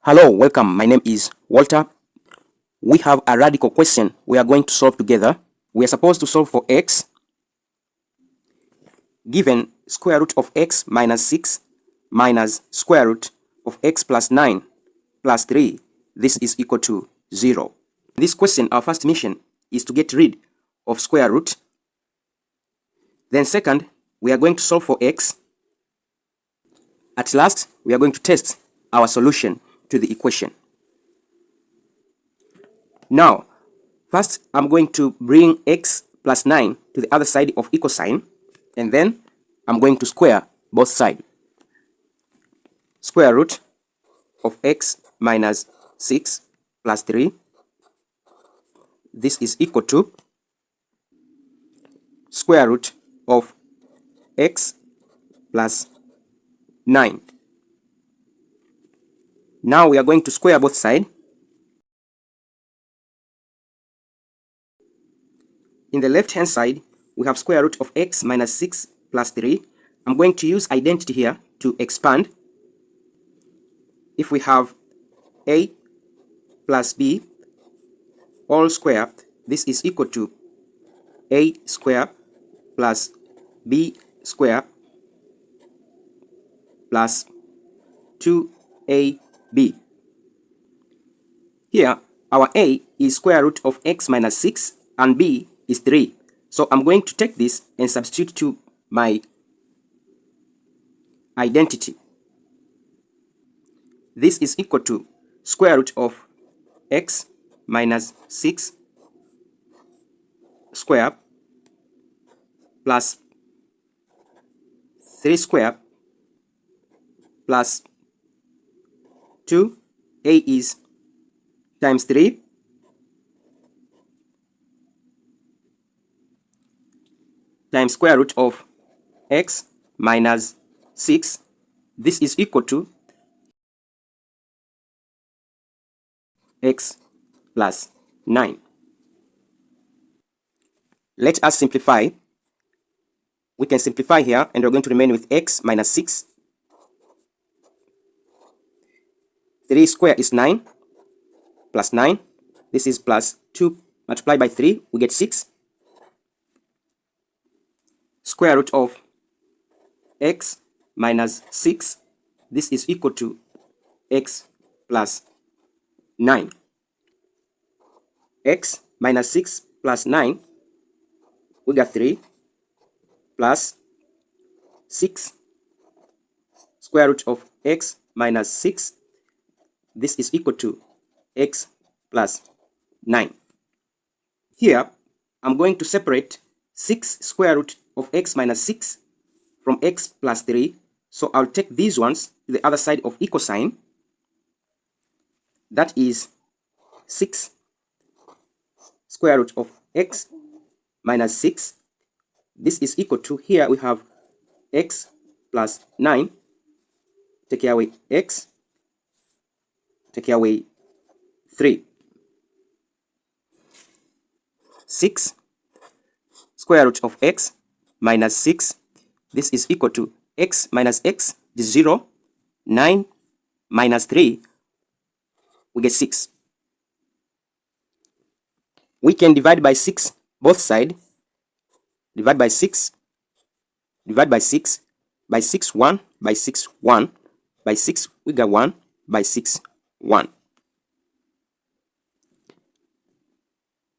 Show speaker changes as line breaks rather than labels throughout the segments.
Hello, welcome. My name is Walter. We have a radical question we are going to solve together. We are supposed to solve for x given square root of x minus 6 minus square root of x plus 9 plus 3. This is equal to 0. In this question, our first mission is to get rid of square root. Then second, we are going to solve for x. At last, we are going to test our solution to the equation. Now, first I'm going to bring x plus 9 to the other side of equal sign, and then I'm going to square both sides. Square root of x minus 6 plus 3. This is equal to square root of x plus 9. Now we are going to square both sides. In the left hand side, we have square root of x minus 6 plus 3. I'm going to use identity here to expand. If we have a plus b all square, this is equal to a square plus b square plus 2ab. Here, our a is square root of x minus 6 and b is 3. So I'm going to take this and substitute to my identity. This is equal to square root of x minus 6 square plus 3 square plus 2. A is times 3 times square root of x minus 6. This is equal to x plus 9. Let us simplify. We can simplify here, and we're going to remain with x minus 6. 3 square is 9 plus 9. This is plus 2 multiplied by 3. We get 6. Square root of x minus 6. This is equal to x plus 9. X minus 6 plus 9. We got 3 plus 6 square root of x minus 6. This is equal to x plus 9. Here, I'm going to separate 6 square root of x minus 6 from x plus 3. So I'll take these ones to the other side of equal sign. That is 6 square root of x minus 6. This is equal to, here we have x plus 9. Take away x. Take away 3. 6 square root of x minus 6. This is equal to x minus x is 0. 9 minus 3. We get 6. We can divide by 6 both sides. Divide by 6. Divide by 6. By 6, 1. By 6, 1. By 6, we got 1. By 6, 1.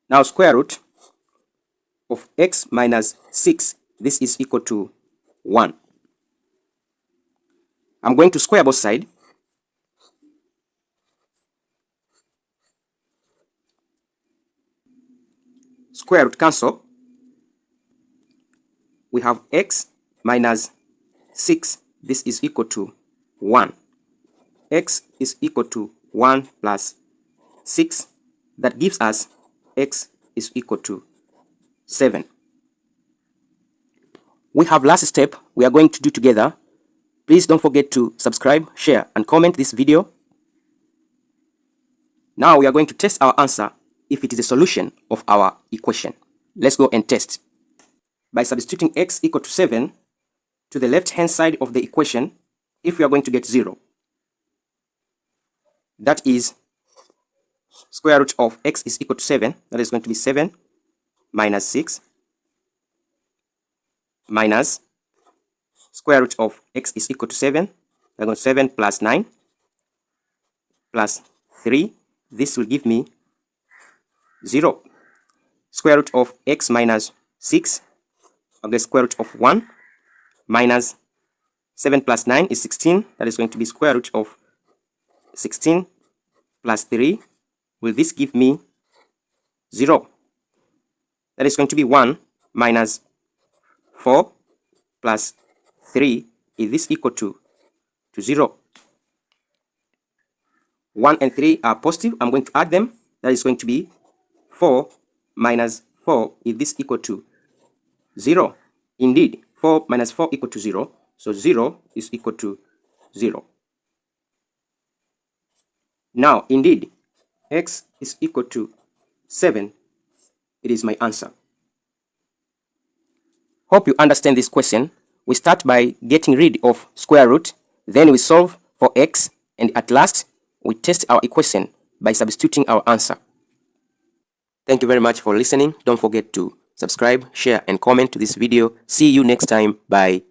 Now square root of x minus 6. This is equal to 1. I'm going to square both sides. Square root cancel. We have x minus 6. This is equal to 1. X is equal to 1 plus 6. That gives us x is equal to 7. We have last step we are going to do together. Please don't forget to subscribe, share, and comment this video. Now we are going to test our answer if it is a solution of our equation. Let's go and test. By substituting x equal to 7 to the left hand side of the equation, if we are going to get 0. That is square root of x is equal to 7. That is going to be 7 minus 6 minus square root of x is equal to 7. We're going to 7 plus 9 plus 3. This will give me 0. Square root of x minus 6, okay, square root of 1 minus 7 plus 9 is 16. That is going to be square root of 16 plus 3. Will this give me 0? That is going to be 1 minus 4 plus 3. Is this equal to 0? 1 and 3 are positive. I'm going to add them. That is going to be 4 minus 4. Is this equal to 0? Indeed, 4 minus 4 equal to 0. So 0 is equal to 0. Now, indeed, x is equal to 7. It is my answer. Hope you understand this question. We start by getting rid of square root, then we solve for x, and at last, we test our equation by substituting our answer. Thank you very much for listening. Don't forget to subscribe, share, and comment to this video. See you next time. Bye.